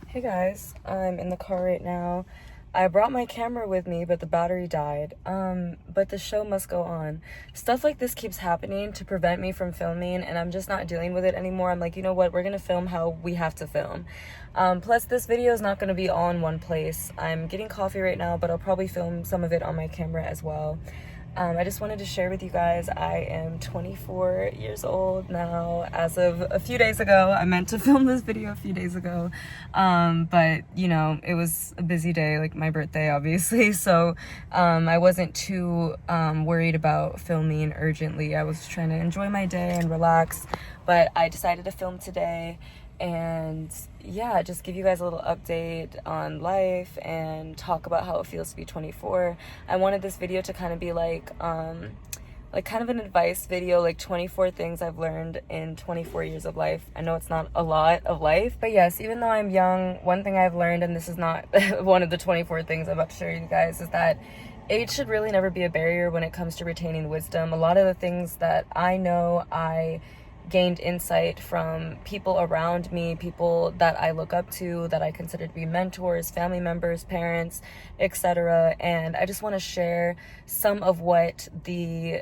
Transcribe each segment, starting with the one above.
Hey guys, I'm in the car right now. I brought my camera with me, but the battery died. But the show must go on. Stuff like this keeps happening to prevent me from filming, and I'm just not dealing with it anymore. I'm like, you know what? We're gonna film how we have to film. Plus, this video is not gonna be all in one place. I'm getting coffee right now, but I'll probably film some of it on my camera as well. I just wanted to share with you guys, I am 24 years old now as of a few days ago. I meant to film this video a few days ago, but you know, it was a busy day, like my birthday obviously, so I wasn't too worried about filming urgently. I was trying to enjoy my day and relax, but I decided to film today and yeah, just give you guys a little update on life and talk about how it feels to be 24. I wanted this video to kind of be like kind of an advice video, like 24 things I've learned in 24 years of life. I know it's not a lot of life, but yes, even though I'm young, one thing I've learned, and this is not one of the 24 things I'm about to show you guys, is that age should really never be a barrier when it comes to retaining wisdom. A lot of the things that I know, I gained insight from people around me, people that I look up to, that I consider to be mentors, family members, parents, etc. And I just want to share some of what the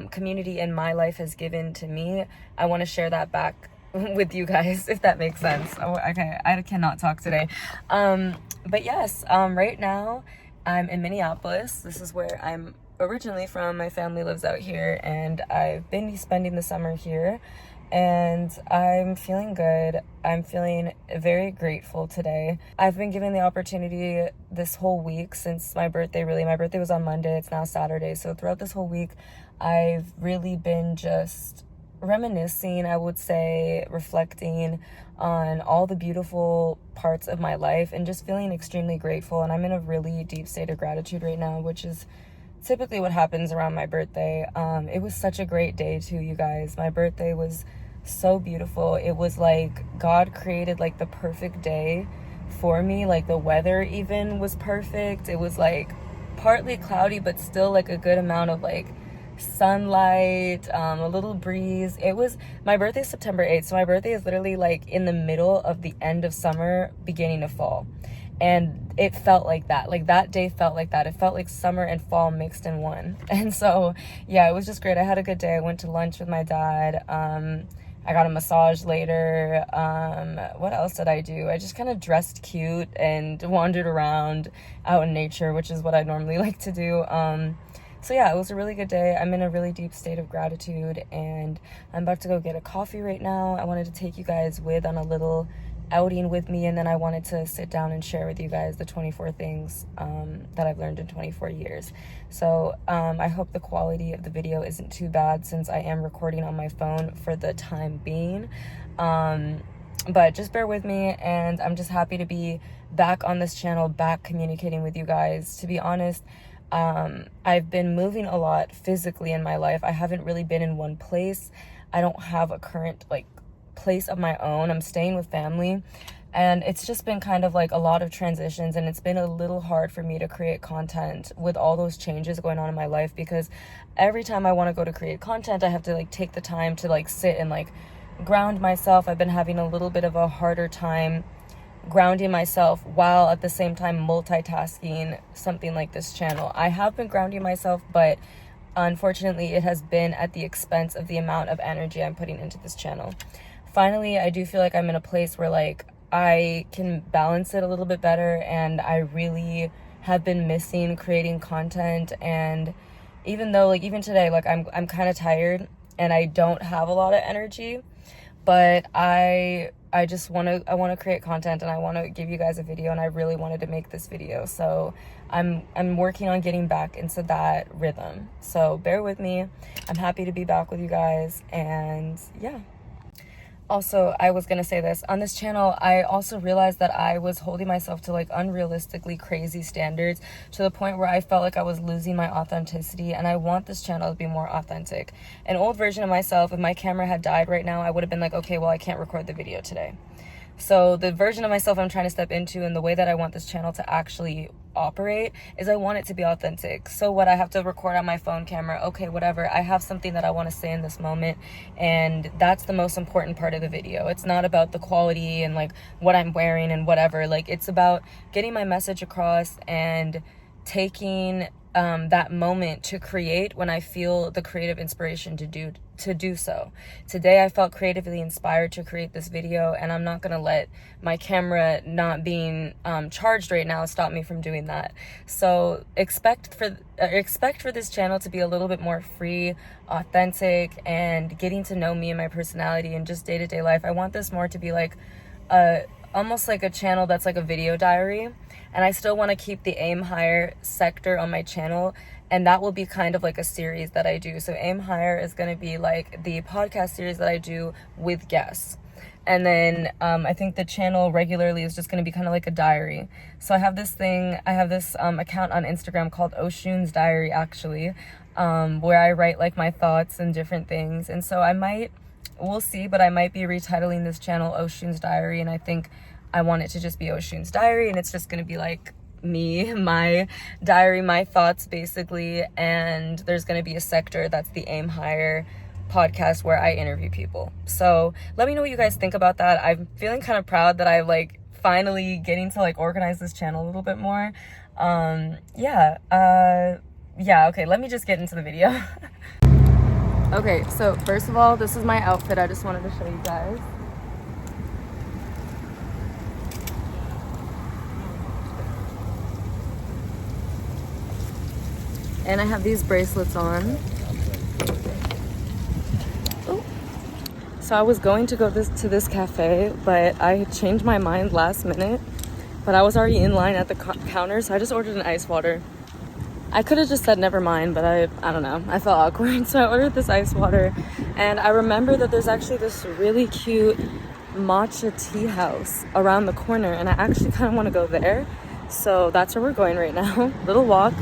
community in my life has given to me. I want to share that back with you guys, if that makes sense. Oh, okay, I cannot talk today. But yes, right now I'm in Minneapolis. This is where I'm originally from. My family lives out here, and I've been spending the summer here, and I'm feeling good. I'm feeling very grateful today. I've been given the opportunity this whole week since my birthday. Really, my birthday was on Monday, it's now Saturday, so throughout this whole week I've really been just reminiscing, I would say, reflecting on all the beautiful parts of my life and just feeling extremely grateful. And I'm in a really deep state of gratitude right now, which is typically what happens around my birthday. It was such a great day too, you guys. My birthday was so beautiful. It was like God created like the perfect day for me. Like the weather even was perfect. It was like partly cloudy, but still like a good amount of like sunlight, a little breeze. It was, my birthday is September 8th, so my birthday is literally like in the middle of the end of summer, beginning of fall. And it felt like that. Like that day felt like that. It felt like summer and fall mixed in one. And so yeah, it was just great. I had a good day. I went to lunch with my dad. I got a massage later. What else did I do? I just kind of dressed cute and wandered around out in nature, which is what I normally like to do. So yeah, it was a really good day. I'm in a really deep state of gratitude, and I'm about to go get a coffee right now. I wanted to take you guys on a little outing with me, and then I wanted to sit down and share with you guys the 24 things that I've learned in 24 years. So I hope the quality of the video isn't too bad, since I am recording on my phone for the time being. But just bear with me, and I'm just happy to be back on this channel, back communicating with you guys. To be honest, I've been moving a lot physically in my life. I haven't really been in one place. I don't have a current like place of my own. I'm staying with family, and it's just been kind of like a lot of transitions, and it's been a little hard for me to create content with all those changes going on in my life, because every time I want to go to create content, I have to like take the time to like sit and like ground myself. I've been having a little bit of a harder time grounding myself while at the same time multitasking something like this channel. I have been grounding myself, but unfortunately it has been at the expense of the amount of energy I'm putting into this channel. Finally, I do feel like I'm in a place where like I can balance it a little bit better, and I really have been missing creating content. And even though like even today, like I'm kind of tired and I don't have a lot of energy, but I want to create content, and I want to give you guys a video, and I really wanted to make this video. So I'm working on getting back into that rhythm. So bear with me. I'm happy to be back with you guys, and yeah. Also, I was gonna say this, on this channel, I also realized that I was holding myself to like unrealistically crazy standards, to the point where I felt like I was losing my authenticity, and I want this channel to be more authentic. An old version of myself, if my camera had died right now, I would have been like, okay, well, I can't record the video today. So the version of myself I'm trying to step into, and the way that I want this channel to actually operate is I want it to be authentic. So what, I have to record on my phone camera, okay, whatever, I have something that I want to say in this moment, and that's the most important part of the video. It's not about the quality and like what I'm wearing and whatever. Like, it's about getting my message across and taking that moment to create when I feel the creative inspiration to do so. Today I felt creatively inspired to create this video, and I'm not gonna let my camera not being charged right now stop me from doing that. So expect for this channel to be a little bit more free, authentic, and getting to know me and my personality and just day-to-day life. I want this more to be like almost like a channel that's like a video diary, and I still want to keep the Aim Higher sector on my channel, and that will be kind of like a series that I do. So Aim Higher is going to be like the podcast series that I do with guests, and then I think the channel regularly is just going to be kind of like a diary. So I have this account on Instagram called Oshun's Diary, actually, where I write like my thoughts and different things. And so we'll see, but I might be retitling this channel Oshun's Diary, and I think I want it to just be Oshun's Diary, and it's just going to be like me, my diary, my thoughts basically, and there's going to be a sector that's the Aim Higher podcast where I interview people. So let me know what you guys think about that. I'm feeling kind of proud that I'm like finally getting to like organize this channel a little bit more. Yeah, okay, let me just get into the video. Okay, so first of all, this is my outfit. I just wanted to show you guys. And I have these bracelets on. Oh. So I was going to go to this cafe, but I changed my mind last minute. But I was already in line at the counter, so I just ordered an ice water. I could have just said never mind, but I don't know, I felt awkward, so I ordered this ice water. And I remember that there's actually this really cute matcha tea house around the corner, and I actually kind of want to go there. So that's where we're going right now. Little walk.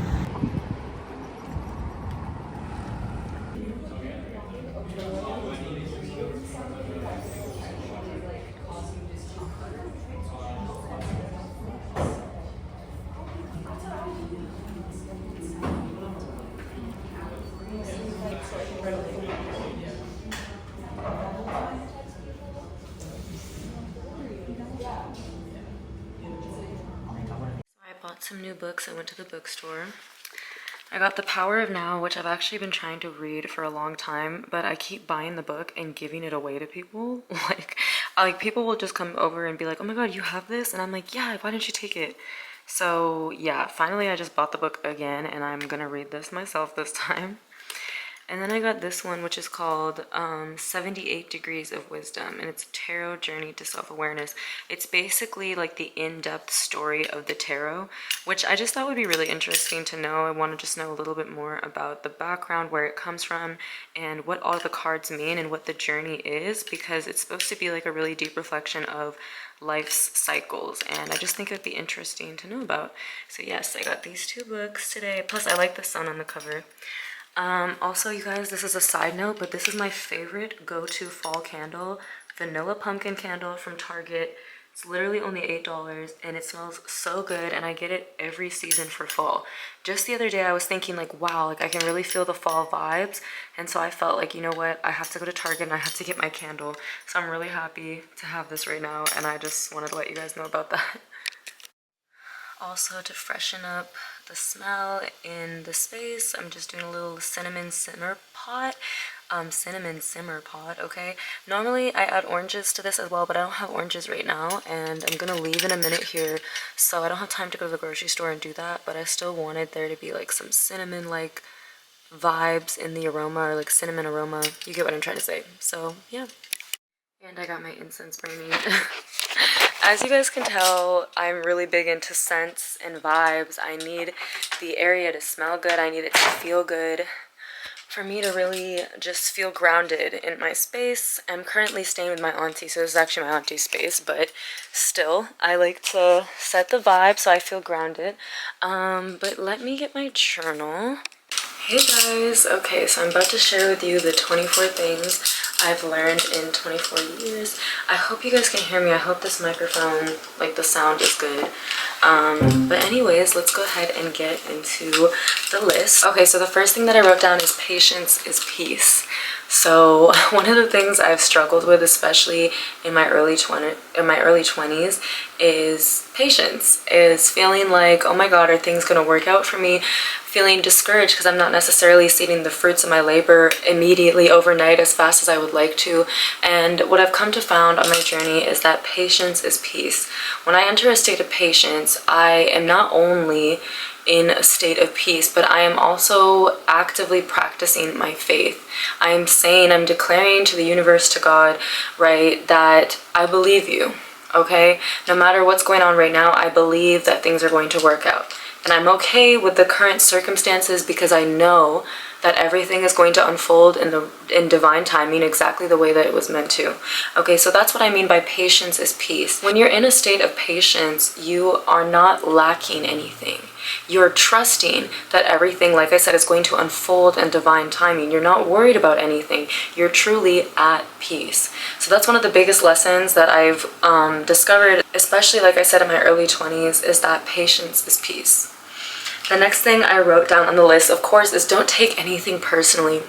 I bought some new books. I went to the bookstore. I got The Power of Now, which I've actually been trying to read for a long time, but I keep buying the book and giving it away to people. Like people will just come over and be like, oh my god, you have this? And I'm like, yeah, why didn't you take it? So yeah, finally I just bought the book again, and I'm gonna read this myself this time. And then I got this one, which is called 78 Degrees of Wisdom, and it's a tarot journey to self-awareness. It's basically like the in-depth story of the tarot, which I just thought would be really interesting to know. I want to just know a little bit more about the background, where it comes from, and what all the cards mean, and what the journey is, because it's supposed to be like a really deep reflection of life's cycles, and I just think it'd be interesting to know about. So yes, I got these two books today, plus I like the sun on the cover. Also, you guys, this is a side note, but this is my favorite go-to fall candle, vanilla pumpkin candle from Target. It's literally only $8, and it smells so good, and I get it every season for fall. Just the other day I was thinking like, wow, like I can really feel the fall vibes, and so I felt like, you know what, I have to go to Target and I have to get my candle. So I'm really happy to have this right now, and I just wanted to let you guys know about that. Also, to freshen up the smell in the space, I'm just doing a little cinnamon simmer pot. Okay? Normally I add oranges to this as well, but I don't have oranges right now, and I'm gonna leave in a minute here, so I don't have time to go to the grocery store and do that, but I still wanted there to be like some cinnamon like vibes in the aroma, or like cinnamon aroma. You get what I'm trying to say. So yeah. And I got my incense burning. As you guys can tell, I'm really big into scents and vibes. I need the area to smell good. I need it to feel good for me to really just feel grounded in my space. I'm currently staying with my auntie, so this is actually my auntie's space, but still, I like to set the vibe so I feel grounded. But let me get my journal. Hey guys, okay, so I'm about to share with you the 24 things I've learned in 24 years. I hope you guys can hear me. I hope this microphone, like the sound is good. But anyways, let's go ahead and get into the list. Okay, so the first thing that I wrote down is patience is peace. So one of the things I've struggled with, especially in my early 20s, is patience. Is feeling like, oh my God, are things gonna work out for me? Feeling discouraged because I'm not necessarily seeing the fruits of my labor immediately overnight as fast as I would like to. And what I've come to find on my journey is that patience is peace. When I enter a state of patience, I am not only in a state of peace, but I am also actively practicing my faith. I'm declaring to the universe, to God, right, that I believe you, okay? No matter what's going on right now, I believe that things are going to work out. And I'm okay with the current circumstances because I know that everything is going to unfold in divine timing exactly the way that it was meant to. Okay, so that's what I mean by patience is peace. When you're in a state of patience, you are not lacking anything. You're trusting that everything, like I said, is going to unfold in divine timing. You're not worried about anything. You're truly at peace. So that's one of the biggest lessons that I've discovered, especially, like I said, in my early 20s, is that patience is peace. The next thing I wrote down on the list, of course, is don't take anything personally.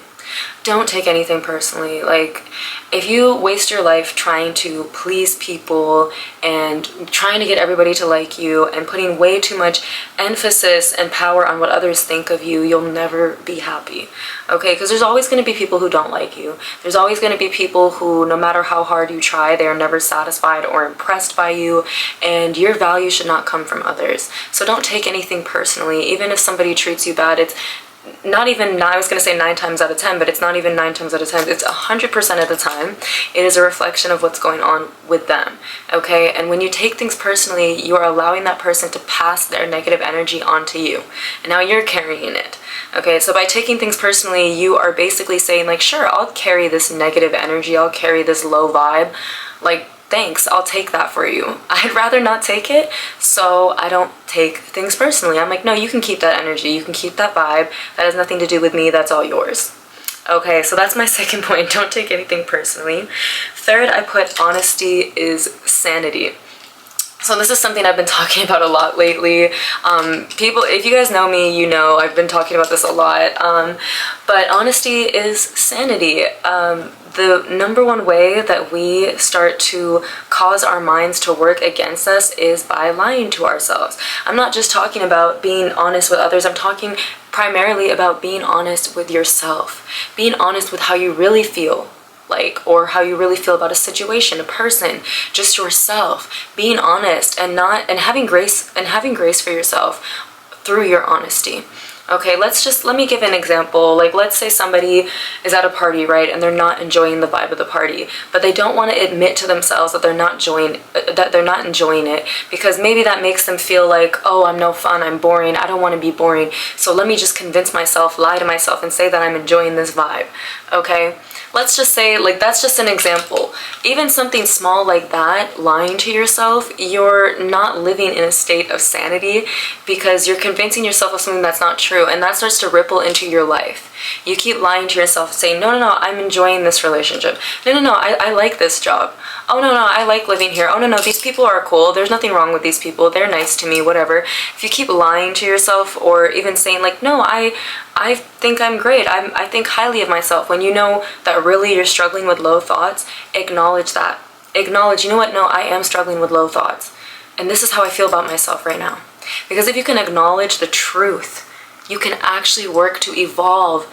Don't take anything personally. Like, if you waste your life trying to please people and trying to get everybody to like you and putting way too much emphasis and power on what others think of you, you'll never be happy. Okay, because there's always going to be people who don't like you. There's always going to be people who, no matter how hard you try, they are never satisfied or impressed by you, and your value should not come from others. So don't take anything personally. Even if somebody treats you bad, it's not even, I was going to say 9 times out of 10, but it's not even 9 times out of 10. It's 100% of the time. It is a reflection of what's going on with them, okay? And when you take things personally, you are allowing that person to pass their negative energy onto you. And now you're carrying it, okay? So by taking things personally, you are basically saying, like, sure, I'll carry this negative energy. I'll carry this low vibe. Like, thanks, I'll take that for you. I'd rather not take it, so I don't take things personally. I'm like, no, you can keep that energy, you can keep that vibe. That has nothing to do with me, that's all yours. Okay, so that's my second point, don't take anything personally. Third, I put honesty is sanity. So this is something I've been talking about a lot lately. People, if you guys know me, you know I've been talking about this a lot. But honesty is sanity. The number one way that we start to cause our minds to work against us is by lying to ourselves. I'm not just talking about being honest with others. I'm talking primarily about being honest with yourself. Being honest with how you really feel. Like, or how you really feel about a situation, a person, just yourself. Being honest and having grace for yourself through your honesty. Okay, let me give an example. Like, let's say somebody is at a party, right, and they're not enjoying the vibe of the party, but they don't want to admit to themselves that they're not enjoying it, because maybe that makes them feel like, oh, I'm no fun, I'm boring, I don't want to be boring, so let me just convince myself, lie to myself, and say that I'm enjoying this vibe. Okay, let's just say, like, that's just an example. Even something small like that, lying to yourself, you're not living in a state of sanity, because you're convincing yourself of something that's not true, and that starts to ripple into your life. You keep lying to yourself, saying, no, I'm enjoying this relationship. No, I like this job. Oh, no, I like living here. Oh, no, these people are cool. There's nothing wrong with these people. They're nice to me, whatever. If you keep lying to yourself, or even saying, like, no, I think I'm great. I think highly of myself. When you know that really you're struggling with low thoughts, acknowledge that. Acknowledge, you know what? No, I am struggling with low thoughts. And this is how I feel about myself right now. Because if you can acknowledge the truth, you can actually work to evolve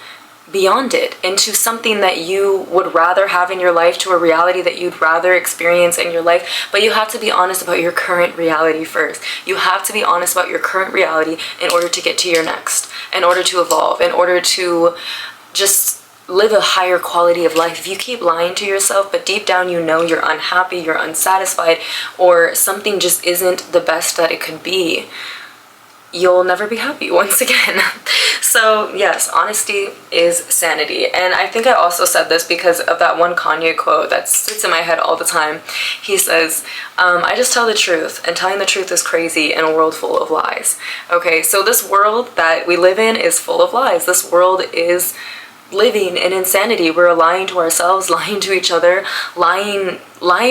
beyond it into something that you would rather have in your life, to a reality that you'd rather experience in your life. But you have to be honest about your current reality first. You have to be honest about your current reality in order to get to your next, in order to evolve, in order to just live a higher quality of life. If you keep lying to yourself, but deep down you know you're unhappy, you're unsatisfied, or something just isn't the best that it could be, you'll never be happy once again. So yes, honesty is sanity. And I think I also said this because of that one Kanye quote that sits in my head all the time. He says, I just tell the truth, and telling the truth is crazy in a world full of lies. Okay, so this world that we live in is full of lies. This world is, living in insanity. We're lying to ourselves, lying to each other, lying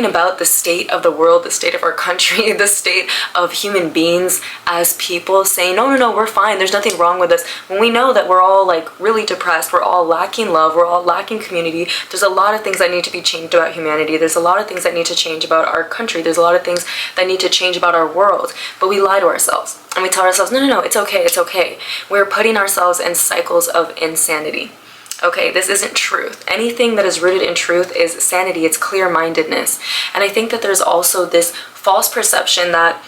about the state of the world, the state of our country, the state of human beings as people, saying, no, we're fine, there's nothing wrong with us, when we know that we're all like really depressed, we're all lacking love, we're all lacking community. There's a lot of things that need to be changed about humanity. There's a lot of things that need to change about our country. There's a lot of things that need to change about our world. But we lie to ourselves and we tell ourselves, no, it's okay. We're putting ourselves in cycles of insanity. Okay, this isn't truth. Anything that is rooted in truth is sanity. It's clear-mindedness. And I think that there's also this false perception that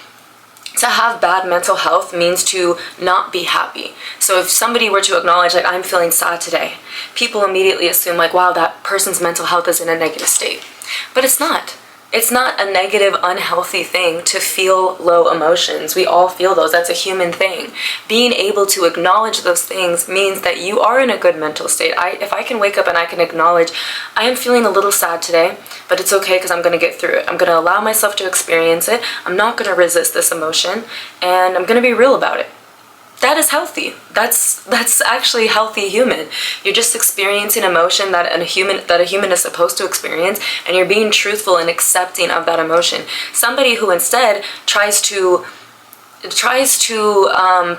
to have bad mental health means to not be happy. So if somebody were to acknowledge, like, I'm feeling sad today, people immediately assume, like, wow, that person's mental health is in a negative state. But it's not. It's not a negative, unhealthy thing to feel low emotions. We all feel those. That's a human thing. Being able to acknowledge those things means that you are in a good mental state. If I can wake up and I can acknowledge, I am feeling a little sad today, but it's okay because I'm going to get through it. I'm going to allow myself to experience it. I'm not going to resist this emotion, and I'm going to be real about it. That is healthy. That's actually healthy human. You're just experiencing emotion that a human is supposed to experience, and you're being truthful and accepting of that emotion. Somebody who instead tries to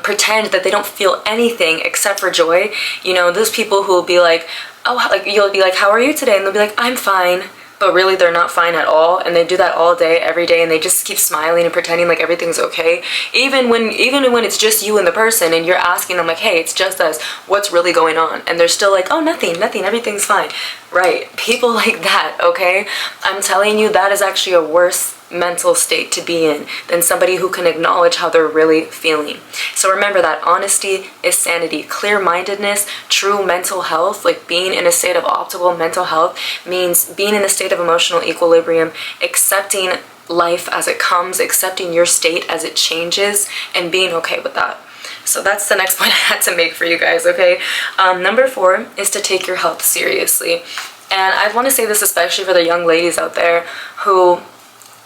pretend that they don't feel anything except for joy, you know, those people who will be like, oh, like, you'll be like, how are you today? And they'll be like, I'm fine. But really they're not fine at all, and they do that all day, every day, and they just keep smiling and pretending like everything's okay. Even when it's just you and the person, and you're asking them like, hey, it's just us, what's really going on? And they're still like, oh, nothing, everything's fine. Right, people like that, okay? I'm telling you, that is actually a worse mental state to be in than somebody who can acknowledge how they're really feeling. So remember that honesty is sanity. Clear-mindedness, true mental health, like being in a state of optimal mental health, means being in a state of emotional equilibrium, accepting life as it comes, accepting your state as it changes, and being okay with that. So that's the next point I had to make for you guys, okay? Number 4 is to take your health seriously. And I want to say this especially for the young ladies out there who,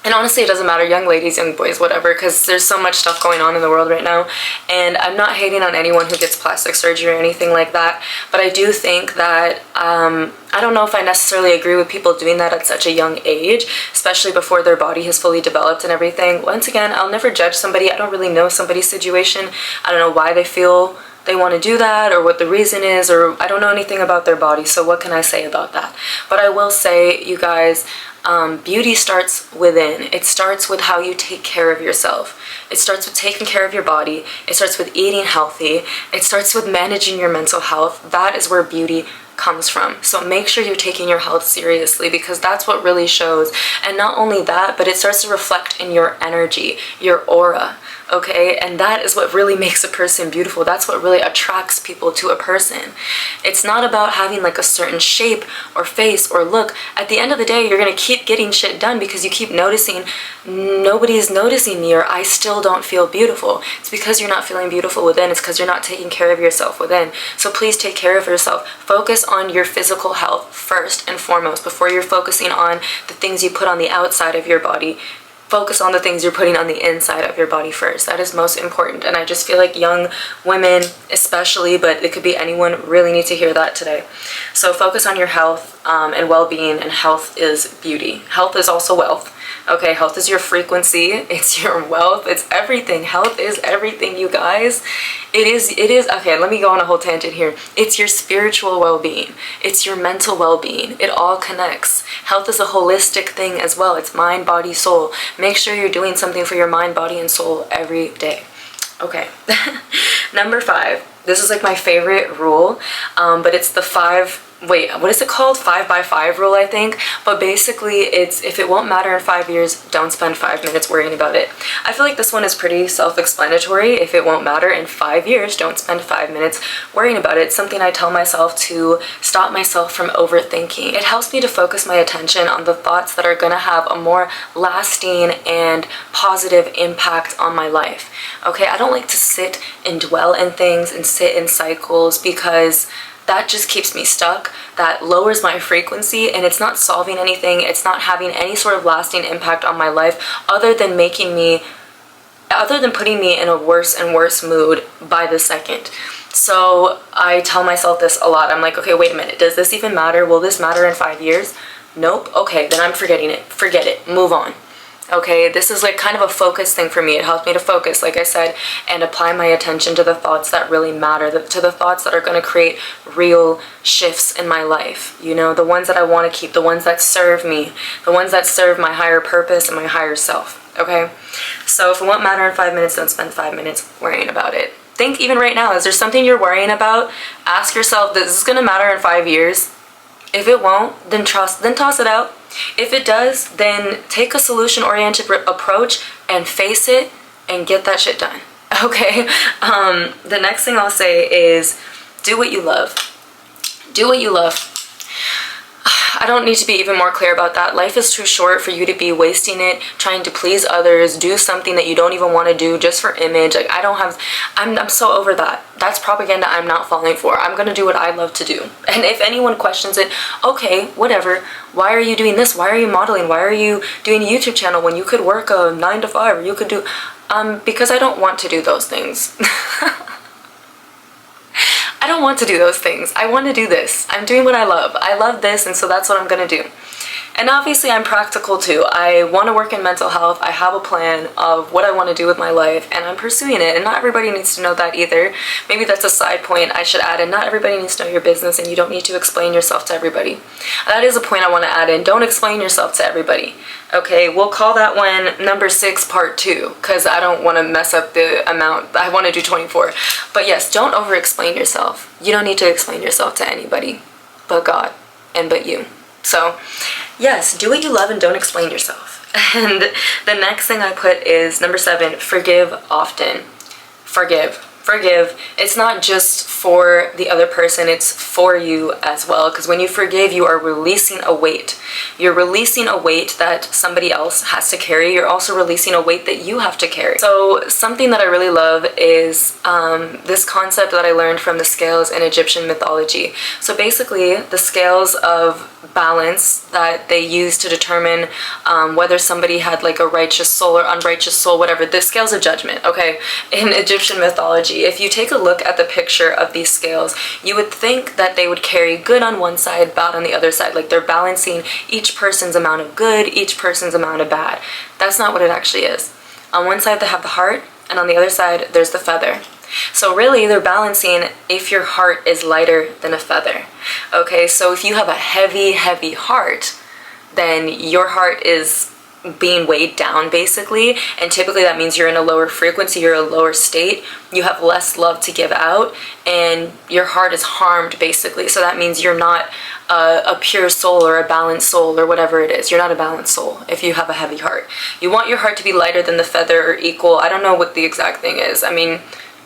and honestly, it doesn't matter, young ladies, young boys, whatever, because there's so much stuff going on in the world right now. And I'm not hating on anyone who gets plastic surgery or anything like that, but I do think that, I don't know if I necessarily agree with people doing that at such a young age, especially before their body has fully developed and everything. Once again, I'll never judge somebody. I don't really know somebody's situation. I don't know why they feel they want to do that or what the reason is, or I don't know anything about their body, so what can I say about that? But I will say, you guys, beauty starts within. It starts with how you take care of yourself. It starts with taking care of your body. It starts with eating healthy. It starts with managing your mental health. That is where beauty comes from. So make sure you're taking your health seriously, because that's what really shows. And not only that, but it starts to reflect in your energy, your aura. Okay, and that is what really makes a person beautiful. That's what really attracts people to a person. It's not about having like a certain shape or face or look. At the end of the day, you're gonna keep getting shit done because you keep noticing nobody's noticing me, or I still don't feel beautiful. It's because you're not feeling beautiful within. It's because you're not taking care of yourself within. So please take care of yourself. Focus on your physical health first and foremost before you're focusing on the things you put on the outside of your body. Focus on the things you're putting on the inside of your body first. That is most important. And I just feel like young women especially, but it could be anyone, really need to hear that today. So focus on your health and well-being, and health is beauty. Health is also wealth. Okay, health is your frequency, it's your wealth, it's everything. Health is everything, you guys. It is, okay, let me go on a whole tangent here. It's your spiritual well-being. It's your mental well-being. It all connects. Health is a holistic thing as well. It's mind, body, soul. Make sure you're doing something for your mind, body, and soul every day. Okay, number 5. This is like my favorite rule, but it's the 5, wait, what is it called? 5x5 rule, I think. But basically, it's if it won't matter in 5 years, don't spend 5 minutes worrying about it. I feel like this one is pretty self-explanatory. If it won't matter in 5 years, don't spend 5 minutes worrying about it. It's something I tell myself to stop myself from overthinking. It helps me to focus my attention on the thoughts that are gonna have a more lasting and positive impact on my life. Okay, I don't like to sit and dwell in things and sit in cycles, because that just keeps me stuck. That lowers my frequency, and it's not solving anything. It's not having any sort of lasting impact on my life other than making me other than putting me in a worse and worse mood by the second. So I tell myself this a lot. I'm like, okay, wait a minute. Does this even matter? Will this matter in 5 years? Nope. Okay, then I'm forgetting it. Forget it. Move on. Okay, this is like kind of a focus thing for me. It helps me to focus, like I said, and apply my attention to the thoughts that really matter, to the thoughts that are going to create real shifts in my life. You know, the ones that I want to keep, the ones that serve me, the ones that serve my higher purpose and my higher self. Okay, so if it won't matter in 5 minutes, don't spend 5 minutes worrying about it. Think even right now, is there something you're worrying about? Ask yourself, is this going to matter in 5 years? If it won't, then toss it out. If it does, then take a solution-oriented approach and face it and get that shit done. Okay? The next thing I'll say is do what you love. Do what you love. I don't need to be even more clear about that. Life is too short for you to be wasting it trying to please others, do something that you don't even want to do just for image. Like, I'm so over that. That's propaganda I'm not falling for. I'm going to do what I love to do. And if anyone questions it, okay, whatever. Why are you doing this? Why are you modeling? Why are you doing a YouTube channel when you could work a 9 to 5 or you could do, because I don't want to do those things. I don't want to do those things. I want to do this. I'm doing what I love. I love this, and so that's what I'm going to do. And obviously I'm practical too. I want to work in mental health. I have a plan of what I want to do with my life, and I'm pursuing it. And not everybody needs to know that either. Maybe that's a side point I should add in. Not everybody needs to know your business, and you don't need to explain yourself to everybody. That is a point I want to add in. Don't explain yourself to everybody. Okay, we'll call that one number 6 part 2, because I don't want to mess up the amount. I want to do 24. But yes, don't over explain yourself. You don't need to explain yourself to anybody but God and but you. So yes, do what you love and don't explain yourself. And the next thing I put is number 7, forgive often. Forgive. Forgive. It's not just for the other person, it's for you as well. Because when you forgive, you are releasing a weight. You're releasing a weight that somebody else has to carry. You're also releasing a weight that you have to carry. So something that I really love is this concept that I learned from the scales in Egyptian mythology. So basically, the scales of balance that they use to determine whether somebody had like a righteous soul or unrighteous soul, whatever, the scales of judgment, okay, in Egyptian mythology. If you take a look at the picture of these scales, you would think that they would carry good on one side, bad on the other side, like they're balancing each person's amount of good, each person's amount of bad. That's not what it actually is. On one side they have the heart, and on the other side there's the feather. So really they're balancing if your heart is lighter than a feather. Okay, so if you have a heavy, heavy heart, then your heart is being weighed down basically, and typically that means you're in a lower frequency, you're in a lower state, you have less love to give out, and your heart is harmed basically. So that means you're not a pure soul or a balanced soul or whatever it is. You're not a balanced soul if you have a heavy heart. You want your heart to be lighter than the feather or equal. I don't know what the exact thing is. I mean,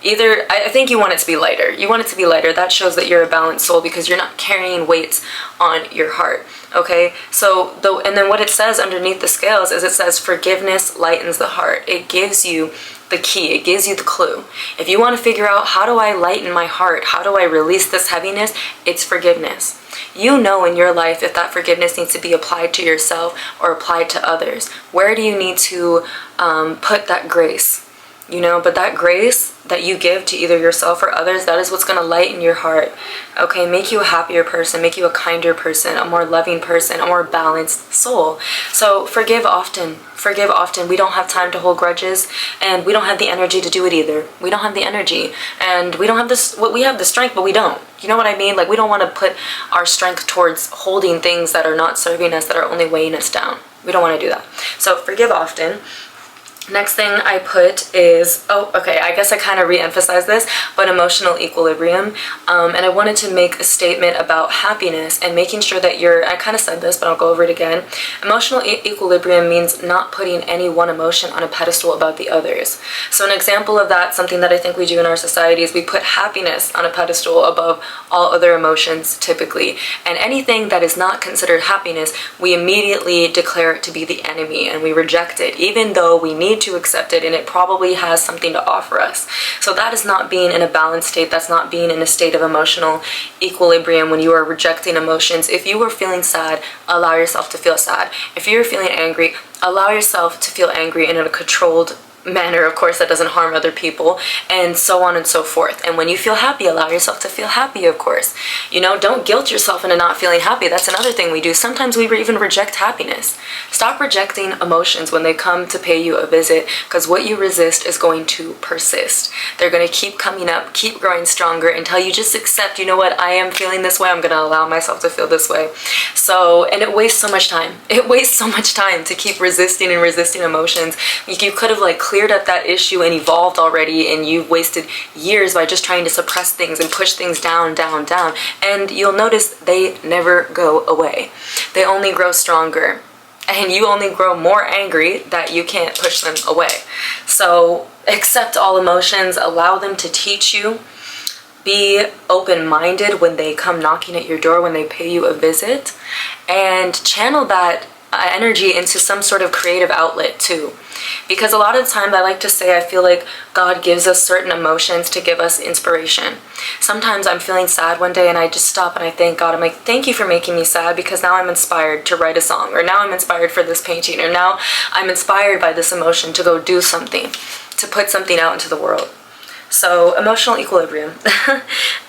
either, I think you want it to be lighter. You want it to be lighter. That shows that you're a balanced soul because you're not carrying weights on your heart. Okay, so and then what it says underneath the scales is it says forgiveness lightens the heart. It gives you the key. It gives you the clue. If you want to figure out how do I lighten my heart, how do I release this heaviness, it's forgiveness. You know in your life if that forgiveness needs to be applied to yourself or applied to others. Where do you need to put that grace? You know, but that grace that you give to either yourself or others, that is what's going to lighten your heart. Okay, make you a happier person, make you a kinder person, a more loving person, a more balanced soul. So forgive often. Forgive often. We don't have time to hold grudges, and we don't have the energy to do it either. We don't have the energy, and we don't have this. We have the strength, but we don't. You know what I mean? Like, we don't want to put our strength towards holding things that are not serving us, that are only weighing us down. We don't want to do that. So forgive often. Next thing I put is, oh, okay, I guess I kind of re-emphasized this, but emotional equilibrium. And I wanted to make a statement about happiness and making sure that I kind of said this, but I'll go over it again. Emotional equilibrium means not putting any one emotion on a pedestal above the others. So an example of that, something that I think we do in our society, is we put happiness on a pedestal above all other emotions typically. And anything that is not considered happiness, we immediately declare it to be the enemy and we reject it, even though we need to accept it and it probably has something to offer us. So that is not being in a balanced state. That's not being in a state of emotional equilibrium when you are rejecting emotions. If you are feeling sad, allow yourself to feel sad. If you're feeling angry, allow yourself to feel angry in a controlled manner, of course, that doesn't harm other people, and so on and so forth. And when you feel happy, allow yourself to feel happy, of course. You know, don't guilt yourself into not feeling happy. That's another thing we do. Sometimes we even reject happiness. Stop rejecting emotions when they come to pay you a visit, because what you resist is going to persist. They're going to keep coming up, keep growing stronger until you just accept, you know what, I am feeling this way, I'm going to allow myself to feel this way. So, and it wastes so much time. It wastes so much time to keep resisting and resisting emotions. You could have like cleared up that issue and evolved already, and you've wasted years by just trying to suppress things and push things down, down, down. And you'll notice they never go away. They only grow stronger. And you only grow more angry that you can't push them away. So accept all emotions, allow them to teach you. Be open-minded when they come knocking at your door, when they pay you a visit, and channel that energy into some sort of creative outlet too. Because a lot of the time, I like to say, I feel like God gives us certain emotions to give us inspiration. Sometimes I'm feeling sad one day and I just stop and I thank God. I'm like, thank you for making me sad, because now I'm inspired to write a song, or now I'm inspired for this painting, or now I'm inspired by this emotion to go do something, to put something out into the world. So emotional equilibrium.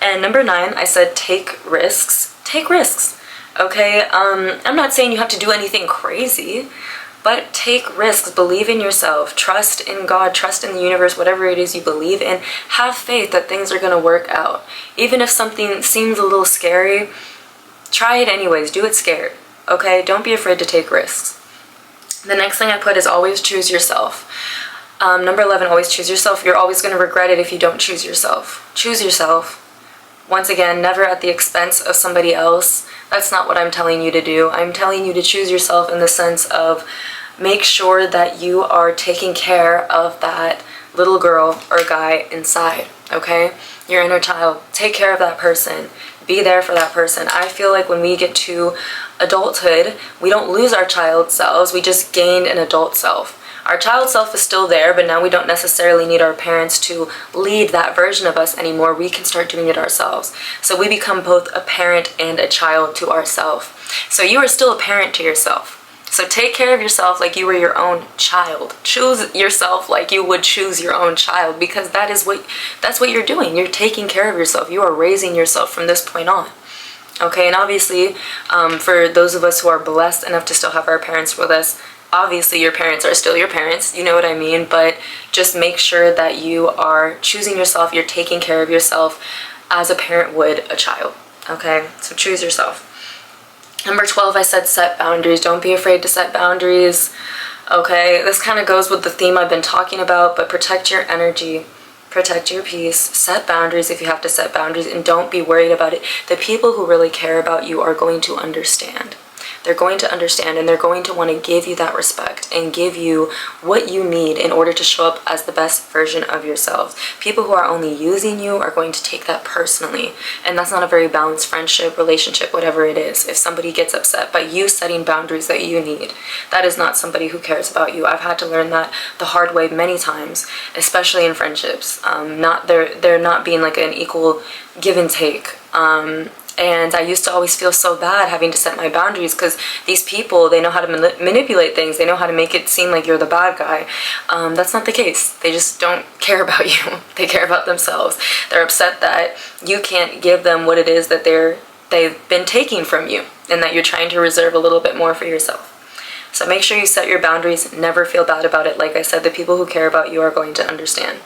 And number 9, I said take risks. Take risks. Okay, I'm not saying you have to do anything crazy, but take risks. Believe in yourself. Trust in God. Trust in the universe. Whatever it is you believe in, have faith that things are going to work out. Even if something seems a little scary, try it anyways. Do it scared. Okay, don't be afraid to take risks. The next thing I put is always choose yourself. Number 11, always choose yourself. You're always going to regret it if you don't choose yourself. Choose yourself. Once again, never at the expense of somebody else. That's not what I'm telling you to do. I'm telling you to choose yourself in the sense of make sure that you are taking care of that little girl or guy inside, okay? Your inner child. Take care of that person. Be there for that person. I feel like when we get to adulthood, we don't lose our child selves. We just gained an adult self. Our child self is still there, but now we don't necessarily need our parents to lead that version of us anymore. We can start doing it ourselves. So we become both a parent and a child to ourselves. So you are still a parent to yourself. So take care of yourself like you were your own child. Choose yourself like you would choose your own child, because that's what you're doing. You're taking care of yourself. You are raising yourself from this point on. Okay, and obviously, for those of us who are blessed enough to still have our parents with us, obviously your parents are still your parents, you know what I mean, but just make sure that you are choosing yourself, you're taking care of yourself as a parent would a child, okay? So choose yourself. Number 12, I said set boundaries. Don't be afraid to set boundaries, okay? This kind of goes with the theme I've been talking about, but protect your energy, protect your peace, set boundaries if you have to set boundaries, and don't be worried about it. The people who really care about you are going to understand. They're going to understand, and they're going to want to give you that respect and give you what you need in order to show up as the best version of yourselves. People who are only using you are going to take that personally, and that's not a very balanced friendship, relationship, whatever it is. If somebody gets upset by you setting boundaries that you need, that is not somebody who cares about you. I've had to learn that the hard way many times, especially in friendships. There not being like an equal give and take. And I used to always feel so bad having to set my boundaries, because these people, they know how to manipulate things. They know how to make it seem like you're the bad guy. That's not the case. They just don't care about you. They care about themselves. They're upset that you can't give them what it is that they've been taking from you, and that you're trying to reserve a little bit more for yourself. So make sure you set your boundaries. Never feel bad about it. Like I said, the people who care about you are going to understand.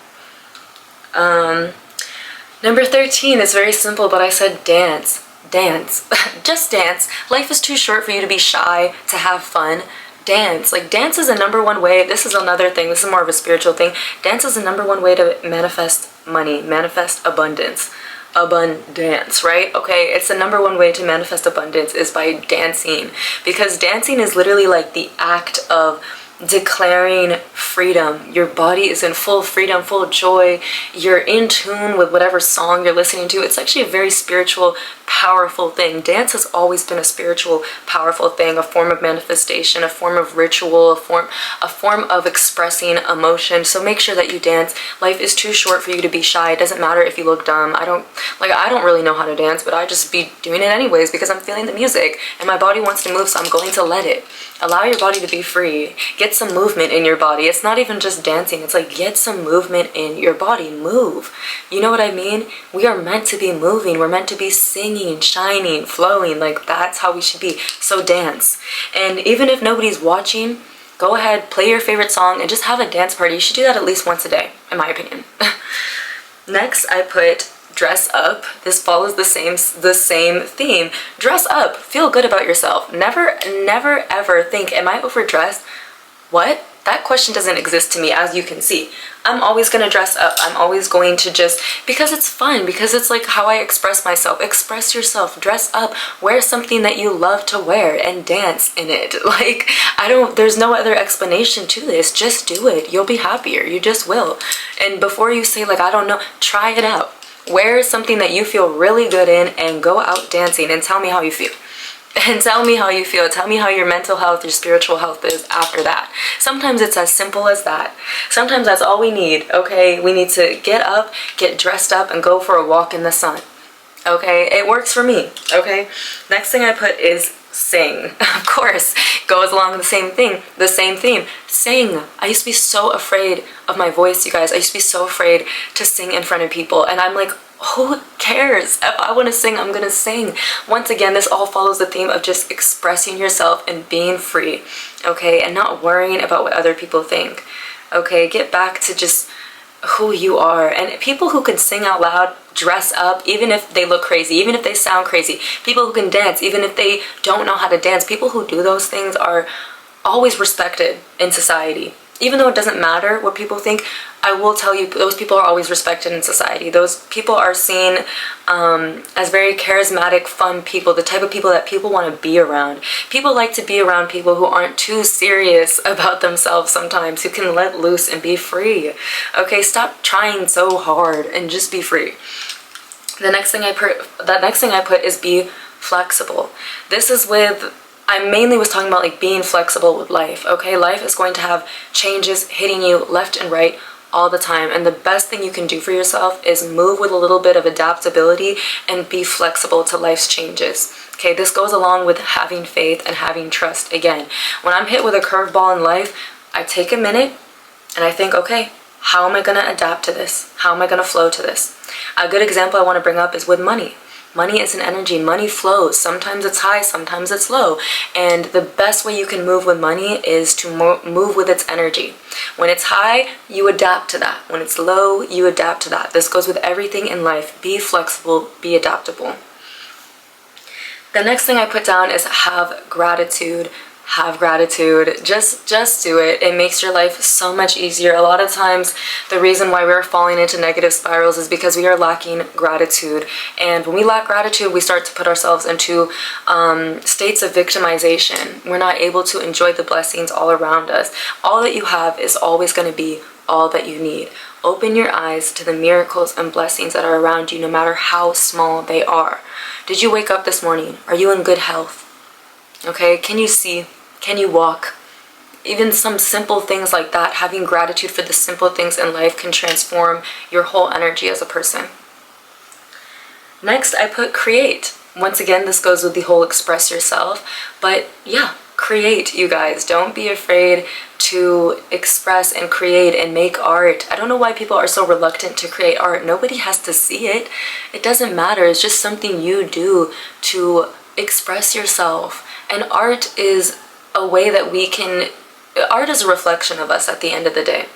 Number 13 is very simple, but I said dance. Dance. Just dance. Life is too short for you to be shy, to have fun. Dance. Like, dance is the number one way. This is another thing. This is more of a spiritual thing. Dance is the number one way to manifest money, manifest abundance. Abundance, right? Okay, it's the number one way to manifest abundance is by dancing, because dancing is literally like the act of declaring freedom. Your body is in full freedom, full joy. You're in tune with whatever song you're listening to. It's actually a very spiritual, powerful thing. Dance has always been a spiritual, powerful thing, a form of manifestation, a form of ritual, a form of expressing emotion. So make sure that you dance. Life is too short for you to be shy. It doesn't matter if you look dumb. I don't really know how to dance, but I just be doing it anyways because I'm feeling the music and my body wants to move, so I'm going to let it. Allow your body to be free. Get some movement in your body. It's not even just dancing. It's like, get some movement in your body. Move. You know what I mean? We are meant to be moving. We're meant to be singing, shining, flowing. Like, that's how we should be. So dance. And even if nobody's watching, go ahead, play your favorite song, and just have a dance party. You should do that at least once a day, in my opinion. Next, I put dress up. This follows the same theme. Dress up. Feel good about yourself. Never ever think, am I overdressed? What? That question doesn't exist to me, as you can see. I'm always going to dress up. I'm always going to just, because it's fun, because it's like how I express myself. Express yourself, dress up, wear something that you love to wear and dance in it. Like, there's no other explanation to this. Just do it. You'll be happier. You just will. And before you say like, I don't know, try it out. Wear something that you feel really good in and go out dancing and tell me how you feel. And tell me how you feel. Tell me how your mental health, your spiritual health is after that. Sometimes it's as simple as that. Sometimes that's all we need, okay? We need to get up, get dressed up, and go for a walk in the sun, okay? It works for me, okay? Next thing I put is sing. Of course, goes along the same theme. Sing. I used to be so afraid of my voice, you guys. I used to be so afraid to sing in front of people. And I'm like, who cares? If I want to sing, I'm gonna sing. Once again, this all follows the theme of just expressing yourself and being free, okay? And not worrying about what other people think, okay? Get back to just who you are. And people who can sing out loud, dress up, even if they look crazy, even if they sound crazy, people who can dance, even if they don't know how to dance, people who do those things are always respected in society. Even though it doesn't matter what people think, I will tell you, those people are always respected in society. Those people are seen as very charismatic, fun people, the type of people that people want to be around. People like to be around people who aren't too serious about themselves sometimes, who can let loose and be free. Okay, stop trying so hard and just be free. The next thing I put is be flexible. This is with, I mainly was talking about like being flexible with life, okay? Life is going to have changes hitting you left and right all the time, and the best thing you can do for yourself is move with a little bit of adaptability and be flexible to life's changes. Okay, this goes along with having faith and having trust. Again, when I'm hit with a curveball in life, I take a minute and I think, okay, how am I going to adapt to this? How am I going to flow to this? A good example I want to bring up is with money. Money is an energy. Money flows. Sometimes it's high, sometimes it's low. And the best way you can move with money is to move with its energy. When it's high, you adapt to that. When it's low, you adapt to that. This goes with everything in life. Be flexible, be adaptable. The next thing I put down is have gratitude. Have gratitude. Just do it. It makes your life so much easier. A lot of times the reason why we're falling into negative spirals is because we are lacking gratitude. And when we lack gratitude, we start to put ourselves into states of victimization. We're not able to enjoy the blessings all around us. All that you have is always going to be all that you need. Open your eyes to the miracles and blessings that are around you, no matter how small they are. Did you wake up this morning? Are you in good health? Okay, can you see? Can you walk? Even some simple things like that, having gratitude for the simple things in life can transform your whole energy as a person. Next, I put create. Once again, this goes with the whole express yourself. But yeah, create, you guys. Don't be afraid to express and create and make art. I don't know why people are so reluctant to create art. Nobody has to see it. It doesn't matter. It's just something you do to express yourself. And art is a way that art is a reflection of us at the end of the day.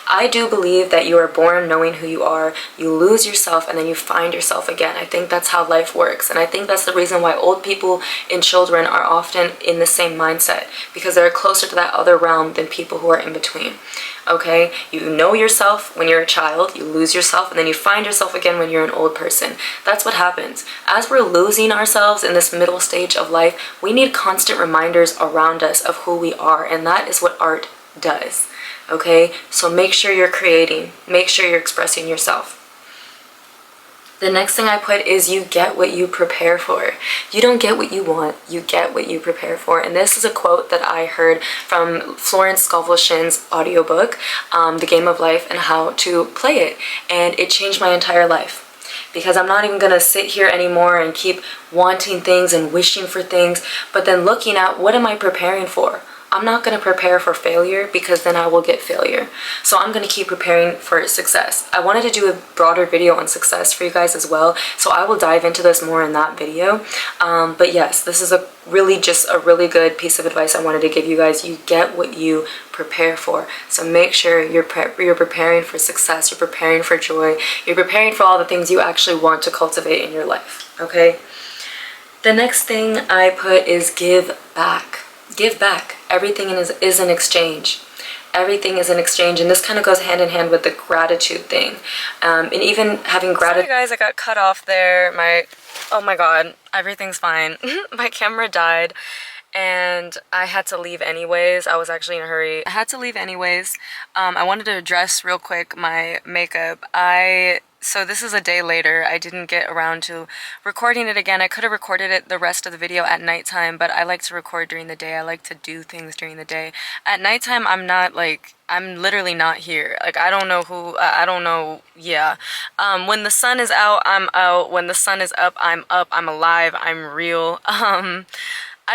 I do believe that you are born knowing who you are, you lose yourself, and then you find yourself again. I think that's how life works. And I think that's the reason why old people and children are often in the same mindset, because they're closer to that other realm than people who are in between. Okay? You know yourself when you're a child, you lose yourself, and then you find yourself again when you're an old person. That's what happens. As we're losing ourselves in this middle stage of life, we need constant reminders around us of who we are, and that is what art does. Okay? So make sure you're creating. Make sure you're expressing yourself. The next thing I put is you get what you prepare for. You don't get what you want, you get what you prepare for. And this is a quote that I heard from Florence Scovel Shinn's audiobook, The Game of Life and How to Play It. And it changed my entire life. Because I'm not even going to sit here anymore and keep wanting things and wishing for things, but then looking at what am I preparing for? I'm not going to prepare for failure because then I will get failure. So I'm going to keep preparing for success. I wanted to do a broader video on success for you guys as well, so I will dive into this more in that video. But yes, this is just a really good piece of advice I wanted to give you guys. You get what you prepare for. So make sure you're preparing for success, you're preparing for joy, you're preparing for all the things you actually want to cultivate in your life, okay? The next thing I put is give back. Give back. Everything is an exchange. Everything is an exchange, and this kind of goes hand in hand with the gratitude thing. And even having gratitude. Sorry guys, I got cut off there. Oh my god, everything's fine. My camera died and I had to leave anyways. I was actually in a hurry. I had to leave anyways. I wanted to address real quick my makeup. So this is a day later. I didn't get around to recording it again. I could have recorded it the rest of the video at nighttime, but I like to record during the day. I like to do things during the day. At nighttime, I'm literally not here. Like, I don't know, yeah. When the sun is out, I'm out. When the sun is up, I'm up. I'm alive. I'm real. I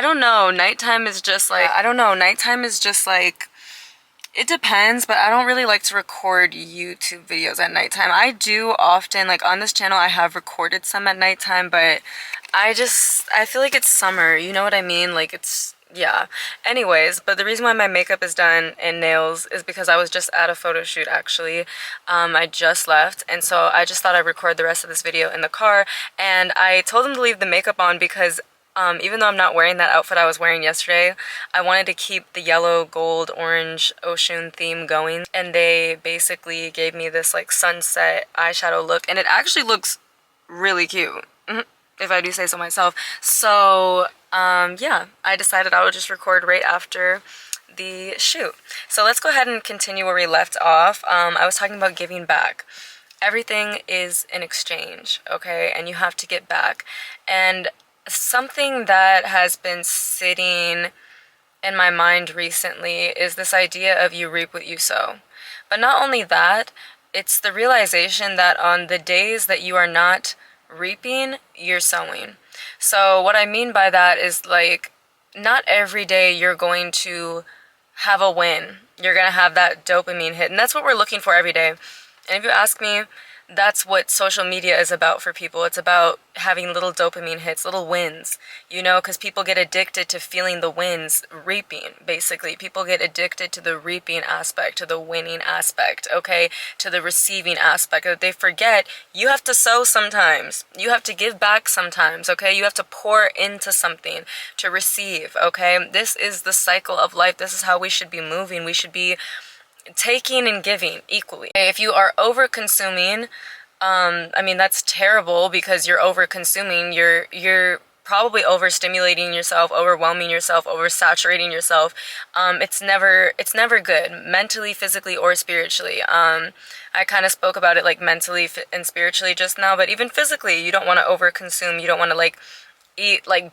don't know. Nighttime is just like, it depends, but I don't really like to record YouTube videos at nighttime. I do often, like on this channel, I have recorded some at nighttime, but I feel like it's summer, you know what I mean? Like yeah. Anyways, but the reason why my makeup is done and nails is because I was just at a photo shoot actually. I just left, and so I just thought I'd record the rest of this video in the car, and I told them to leave the makeup on because even though I'm not wearing that outfit I was wearing yesterday, I wanted to keep the yellow, gold, orange, ocean theme going. And they basically gave me this like sunset eyeshadow look, and it actually looks really cute, if I do say so myself. So yeah, I decided I would just record right after the shoot. So let's go ahead and continue where we left off. I was talking about giving back. Everything is an exchange, okay? And you have to get back. And something that has been sitting in my mind recently is this idea of you reap what you sow. But not only that, it's the realization that on the days that you are not reaping, you're sowing. So what I mean by that is, like, not every day you're going to have a win. You're going to have that dopamine hit. And that's what we're looking for every day. And if you ask me, that's what social media is about for people. It's about having little dopamine hits, little wins, you know, because people get addicted to feeling the wins, reaping, basically. People get addicted to the reaping aspect, to the winning aspect, okay, to the receiving aspect. They forget you have to sow sometimes. You have to give back sometimes, okay? You have to pour into something to receive, okay? This is the cycle of life. This is how we should be moving. We should be taking and giving equally. If you are over consuming, I mean, that's terrible because you're over consuming. You're probably overstimulating yourself, overwhelming yourself, oversaturating yourself. It's never good, mentally, physically, or spiritually. I kind of spoke about it like mentally and spiritually just now, but even physically, you don't want to overconsume. You don't want to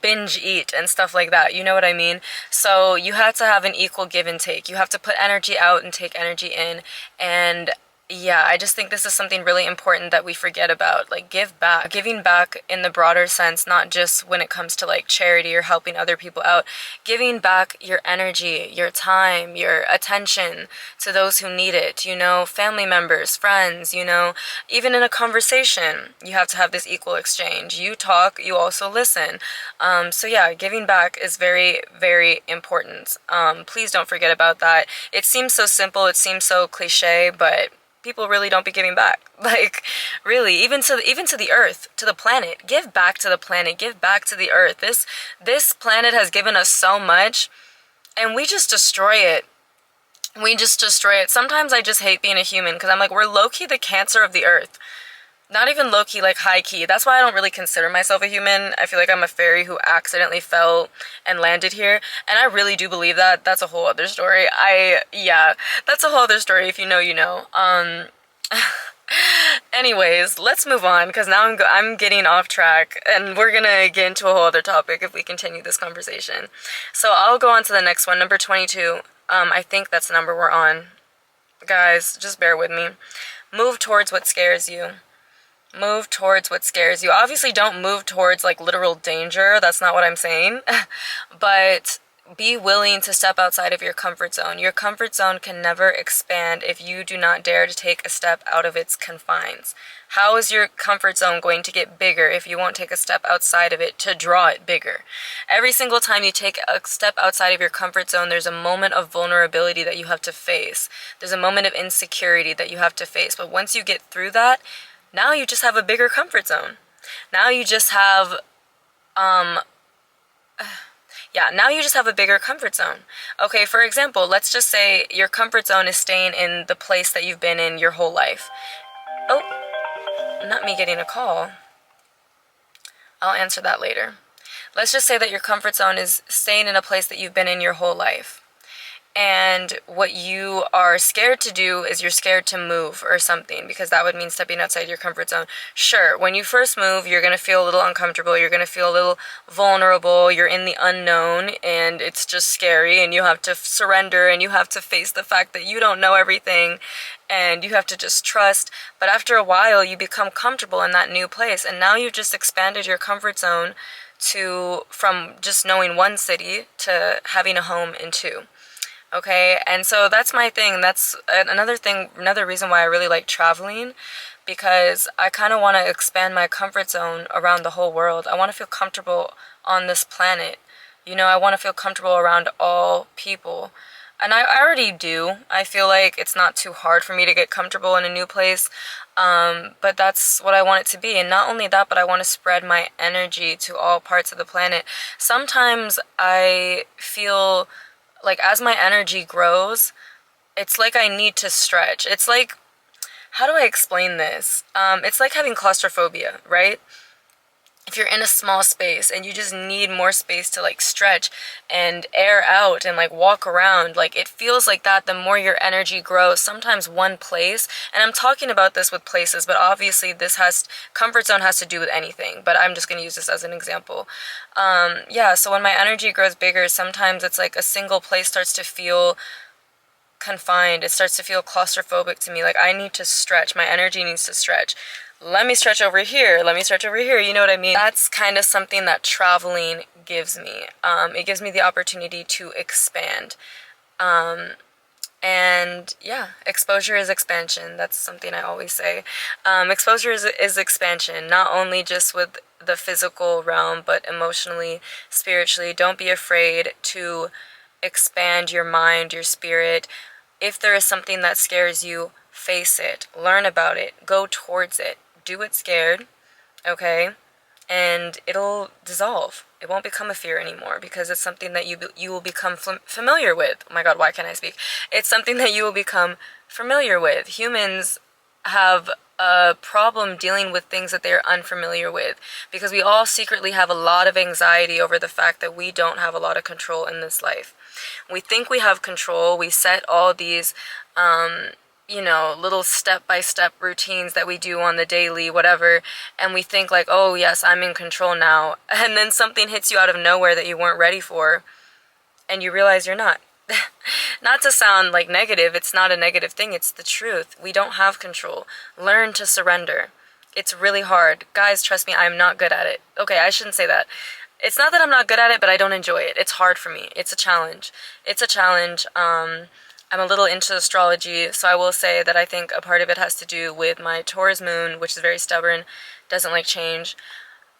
binge eat and stuff like that, you know what I mean? So you have to have an equal give and take. You have to put energy out and take energy in. And yeah, I just think this is something really important that we forget about. Like, give back. Giving back in the broader sense, not just when it comes to like charity or helping other people out. Giving back your energy, your time, your attention to those who need it, you know, family members, friends, you know, even in a conversation, you have to have this equal exchange. You talk, you also listen. So yeah, giving back is very, very important. Please don't forget about that. It seems so simple, it seems so cliche, but people really don't be giving back. Like, really, even to the earth, to the planet. Give back to the planet, give back to the earth. This planet has given us so much, and we just destroy it. We just destroy it. Sometimes I just hate being a human, because I'm like, we're low-key the cancer of the earth. Not even low-key, like high-key. That's why I don't really consider myself a human. I feel like I'm a fairy who accidentally fell and landed here. And I really do believe that. That's a whole other story. Yeah, that's a whole other story. If you know, you know. Anyways, let's move on, because now I'm getting off track, and we're gonna get into a whole other topic if we continue this conversation. So I'll go on to the next one, number 22. I think that's the number we're on. Guys, just bear with me. Move towards what scares you. Move towards what scares you. Obviously, don't move towards like literal danger. That's not what I'm saying. But be willing to step outside of your comfort zone. Your comfort zone can never expand if you do not dare to take a step out of its confines. How is your comfort zone going to get bigger if you won't take a step outside of it to draw it bigger? Every single time you take a step outside of your comfort zone, there's a moment of vulnerability that you have to face. There's a moment of insecurity that you have to face. But once you get through that, now you just have a bigger comfort zone. Now you just have, now you just have a bigger comfort zone. Okay, for example, let's just say your comfort zone is staying in the place that you've been in your whole life. Oh, not me getting a call. I'll answer that later. Let's just say that your comfort zone is staying in a place that you've been in your whole life. And what you are scared to do is you're scared to move or something, because that would mean stepping outside your comfort zone. Sure, when you first move, you're going to feel a little uncomfortable. You're going to feel a little vulnerable. You're in the unknown, and it's just scary, and you have to surrender, and you have to face the fact that you don't know everything, and you have to just trust. But after a while, you become comfortable in that new place, and now you've just expanded your comfort zone from just knowing one city to having a home in two. Okay, and so that's my thing. That's another reason why I really like traveling, because I kind of want to expand my comfort zone around the whole world. I want to feel comfortable on this planet. I want to feel comfortable around all people. And I already do. I feel like it's not too hard for me to get comfortable in a new place. But that's what I want it to be. And not only that, but I want to spread my energy to all parts of the planet. Sometimes I feel like as my energy grows, it's like I need to stretch. It's like, how do I explain this? It's like having claustrophobia, right? If you're in a small space and you just need more space to like stretch and air out and like walk around, like it feels like that the more your energy grows. Sometimes one place, and I'm talking about this with places, but obviously comfort zone has to do with anything, but I'm just going to use this as an example. So when my energy grows bigger, sometimes it's like a single place starts to feel confined. It starts to feel claustrophobic to me. Like I need to stretch. My energy needs to stretch. Let me stretch over here. Let me stretch over here. You know what I mean? That's kind of something that traveling gives me. It gives me the opportunity to expand. Exposure is expansion. That's something I always say. Exposure is expansion, not only just with the physical realm, but emotionally, spiritually. Don't be afraid to expand your mind, your spirit. If there is something that scares you, face it, learn about it, go towards it, do it scared, okay? And it'll dissolve. It won't become a fear anymore, because it's something that you will become familiar with. Oh my God, why can't I speak? It's something that you will become familiar with. Humans have a problem dealing with things that they're unfamiliar with, because we all secretly have a lot of anxiety over the fact that we don't have a lot of control in this life. We think we have control. We set all these little step-by-step routines that we do on the daily, whatever, and we think like, oh yes, I'm in control now, and then something hits you out of nowhere that you weren't ready for, and you realize you're not. Not to sound like negative, it's not a negative thing, it's the truth. We don't have control. Learn to surrender. It's really hard. Guys, trust me, I'm not good at it. Okay, I shouldn't say that. It's not that I'm not good at it, but I don't enjoy it. It's hard for me. It's a challenge. I'm a little into astrology, so I will say that I think a part of it has to do with my Taurus moon, which is very stubborn, doesn't like change.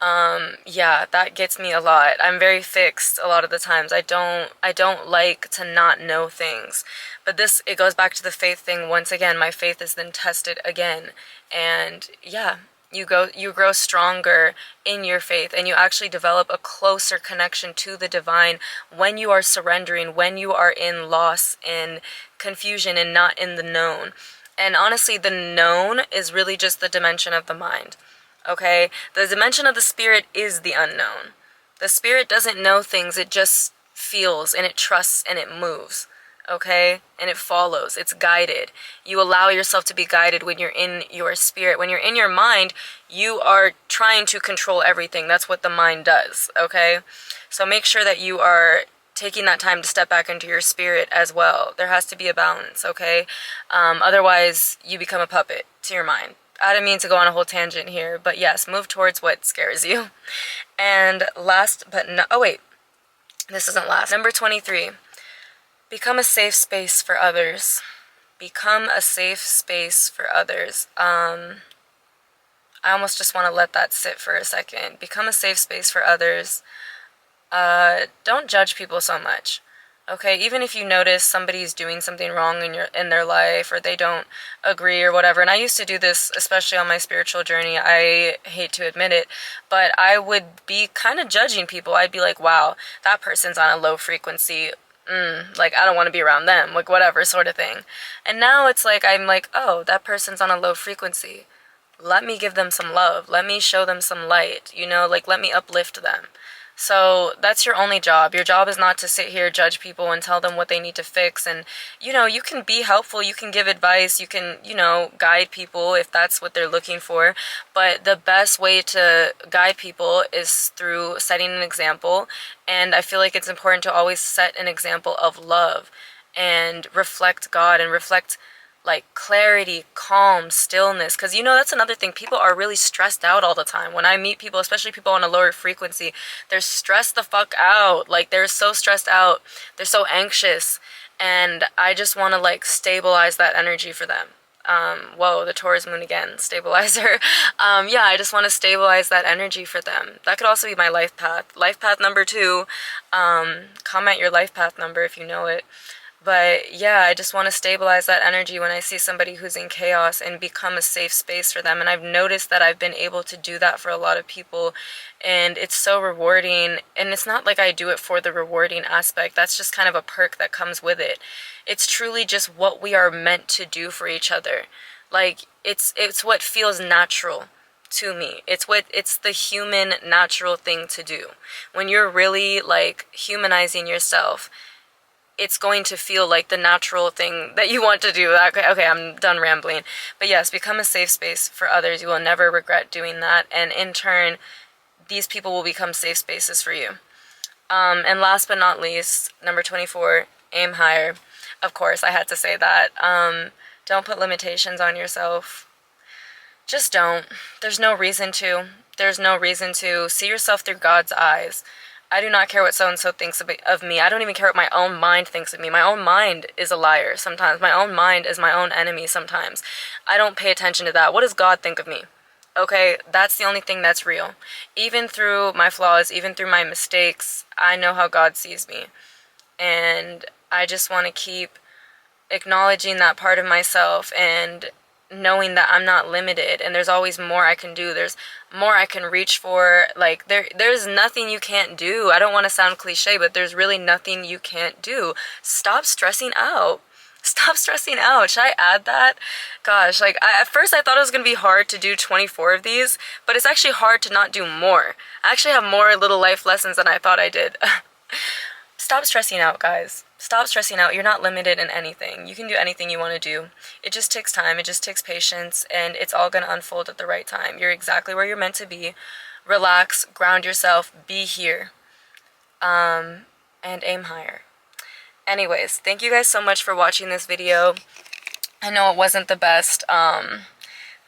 That gets me a lot. I'm very fixed a lot of the times. I don't like to not know things. But it goes back to the faith thing once again. My faith is then tested again. And you grow stronger in your faith, and you actually develop a closer connection to the divine when you are surrendering, when you are in loss and confusion and not in the known. And honestly, the known is really just the dimension of the mind. Okay? The dimension of the spirit is the unknown. The spirit doesn't know things, it just feels and it trusts and it moves. Okay? And it follows. It's guided. You allow yourself to be guided when you're in your spirit. When you're in your mind, you are trying to control everything. That's what the mind does. Okay? So make sure that you are taking that time to step back into your spirit as well. There has to be a balance. Okay? Otherwise, you become a puppet to your mind. I didn't mean to go on a whole tangent here, but yes, move towards what scares you. And last but not, This isn't last. Number 23, become a safe space for others. Become a safe space for others. I almost just want to let that sit for a second. Become a safe space for others. Don't judge people so much. Okay, even if you notice somebody's doing something wrong in their life, or they don't agree or whatever, and I used to do this especially on my spiritual journey, I hate to admit it, but I would be kind of judging people. I'd be like, wow, that person's on a low frequency, like I don't want to be around them, like whatever sort of thing. And now it's like, I'm like, oh, that person's on a low frequency, let me give them some love, let me show them some light, you know, like let me uplift them. So that's your only job. Your job is not to sit here, judge people, and tell them what they need to fix. And, you know, you can be helpful, you can give advice, you can, you know, guide people if that's what they're looking for. But the best way to guide people is through setting an example. And I feel like it's important to always set an example of love and reflect God and reflect like clarity, calm, stillness. Because, you know, that's another thing. People are really stressed out all the time. When I meet people, especially people on a lower frequency, they're stressed the fuck out. Like, they're so stressed out. They're so anxious. And I just want to, like, stabilize that energy for them. Whoa, the Taurus moon again, stabilizer. Yeah, I just want to stabilize that energy for them. That could also be my life path. Life path number 2. Comment your life path number if you know it. But yeah, I just want to stabilize that energy when I see somebody who's in chaos and become a safe space for them. And I've noticed that I've been able to do that for a lot of people. And it's so rewarding. And it's not like I do it for the rewarding aspect. That's just kind of a perk that comes with it. It's truly just what we are meant to do for each other. Like, it's what feels natural to me. It's the human natural thing to do. When you're really like humanizing yourself, it's going to feel like the natural thing that you want to do. Okay, I'm done rambling. But yes, become a safe space for others. You will never regret doing that. And in turn, these people will become safe spaces for you. And last but not least, number 24, aim higher. Of course, I had to say that. Don't put limitations on yourself. Just don't. There's no reason to. There's no reason to. See yourself through God's eyes. I do not care what so-and-so thinks of me. I don't even care what my own mind thinks of me. My own mind is a liar sometimes. My own mind is my own enemy sometimes. I don't pay attention to that. What does God think of me? Okay, that's the only thing that's real. Even through my flaws, even through my mistakes, I know how God sees me. And I just want to keep acknowledging that part of myself and knowing that I'm not limited and there's always more I can do. There's more I can reach for. Like, there's nothing you can't do. I don't want to sound cliche, but there's really nothing you can't do. Stop stressing out. Stop stressing out. Should I add that? Gosh, like, at first I thought it was going to be hard to do 24 of these, but it's actually hard to not do more. I actually have more little life lessons than I thought I did. Stop stressing out, guys. Stop stressing out. You're not limited in anything. You can do anything you want to do. It just takes time. It just takes patience, and it's all going to unfold at the right time. You're exactly where you're meant to be. Relax, ground yourself, be here, and aim higher. Anyways, thank you guys so much for watching this video. I know it wasn't the best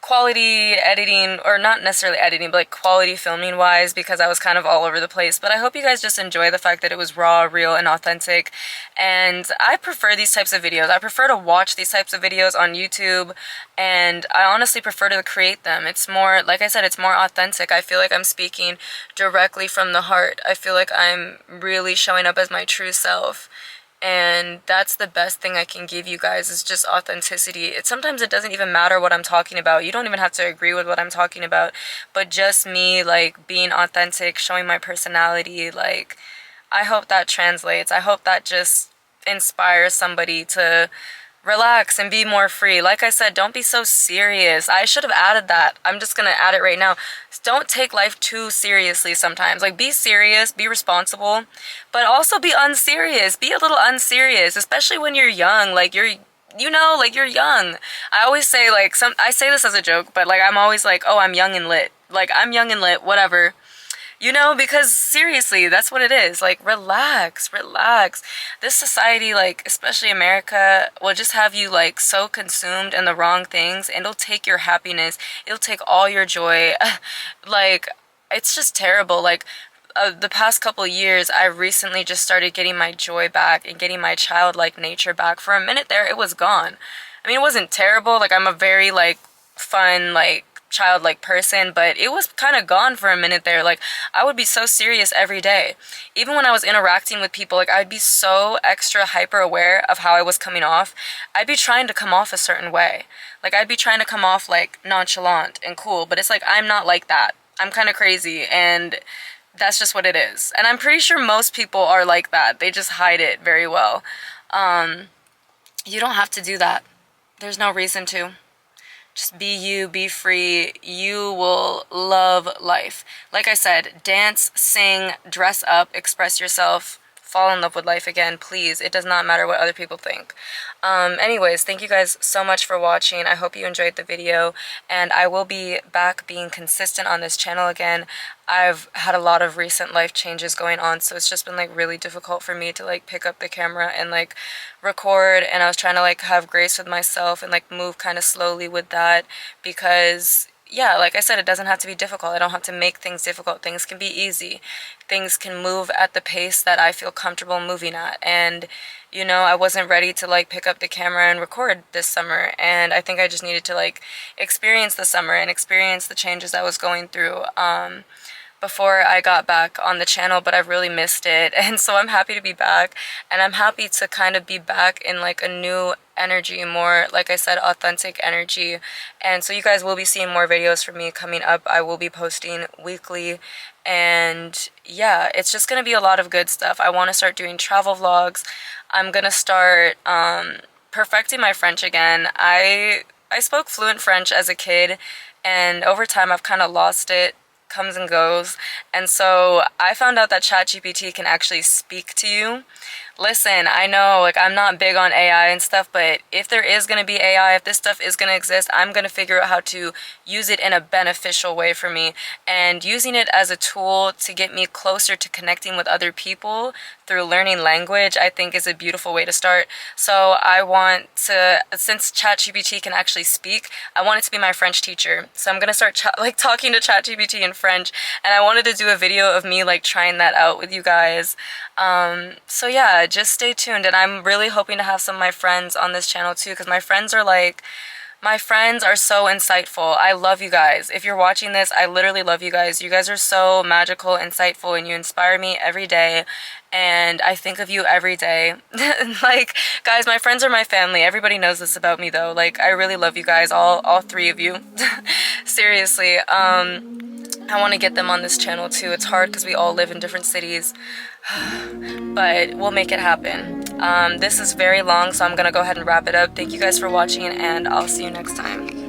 quality editing, or not necessarily editing, but like quality filming wise, because I was kind of all over the place. But I hope you guys just enjoy the fact that it was raw, real, and authentic. And I prefer these types of videos. I prefer to watch these types of videos on YouTube, and I honestly prefer to create them. It's more, like I said, it's more authentic. I feel like I'm speaking directly from the heart. I feel like I'm really showing up as my true self. And that's the best thing I can give you guys, is just authenticity. Sometimes it doesn't even matter what I'm talking about. You don't even have to agree with what I'm talking about. But just me, like, being authentic, showing my personality, like, I hope that translates. I hope that just inspires somebody to relax and be more free. Like I said, don't be so serious. I should have added that. I'm just gonna add it right now. Don't take life too seriously sometimes. Like, be serious, be responsible, but also be unserious. Be a little unserious, especially when you're young. Like, you're young. I always say, like, I say this as a joke, but like, I'm always like, oh, I'm young and lit. Like, I'm young and lit, whatever. You know, because seriously, that's what it is. Like, relax, relax. This society, like, especially America, will just have you, like, so consumed in the wrong things. And it'll take your happiness. It'll take all your joy. Like, it's just terrible. Like, the past couple years, I recently just started getting my joy back and getting my childlike nature back. For a minute there, it was gone. I mean, it wasn't terrible. Like, I'm a very, like, fun, like, childlike person, but it was kind of gone for a minute there. Like, I would be so serious every day. Even when I was interacting with people, like, I'd be so extra hyper aware of how I was coming off. I'd be trying to come off a certain way. Like, I'd be trying to come off, like, nonchalant and cool, but it's like, I'm not like that. I'm kind of crazy, and that's just what it is. And I'm pretty sure most people are like that. They just hide it very well. You don't have to do that. There's no reason to. Just be you, be free. You will love life. Like I said, dance, sing, dress up, express yourself, fall in love with life again, please. It does not matter what other people think. Anyways, thank you guys so much for watching. I hope you enjoyed the video, and I will be back being consistent on this channel again. I've had a lot of recent life changes going on, so it's just been like really difficult for me to like pick up the camera and like record, and I was trying to like have grace with myself and like move kind of slowly with that, because yeah, like I said, it doesn't have to be difficult. I don't have to make things difficult. Things can be easy. Things can move at the pace that I feel comfortable moving at. And, you know, I wasn't ready to like pick up the camera and record this summer. And I think I just needed to like experience the summer and experience the changes I was going through before I got back on the channel, but I've really missed it. And so I'm happy to be back, and I'm happy to kind of be back in like a new energy, more, like I said, authentic energy. And so you guys will be seeing more videos from me coming up. I will be posting weekly, and yeah, it's just gonna be a lot of good stuff. I want to start doing travel vlogs. I'm gonna start perfecting my French again. I spoke fluent French as a kid, and over time I've kind of lost it. Comes and goes. And so I found out that ChatGPT can actually speak to you. Listen, I know, like, I'm not big on AI and stuff, but if there is going to be AI, if this stuff is going to exist, I'm going to figure out how to use it in a beneficial way for me. And using it as a tool to get me closer to connecting with other people through learning language, I think is a beautiful way to start. So I want to, since ChatGPT can actually speak, I want it to be my French teacher. So I'm going to start talking to ChatGPT in French, and I wanted to do a video of me like trying that out with you guys. So yeah, just stay tuned, and I'm really hoping to have some of my friends on this channel too, because my friends are so insightful. I love you guys. If you're watching this, I literally love you guys. You guys are so magical, insightful, and you inspire me every day, and I think of you every day. Like, guys, my friends are my family. Everybody knows this about me though. Like, I really love you guys, all three of you. Seriously. I want to get them on this channel too. It's hard because we all live in different cities, but we'll make it happen. This is very long, so I'm gonna go ahead and wrap it up. Thank you guys for watching, and I'll see you next time.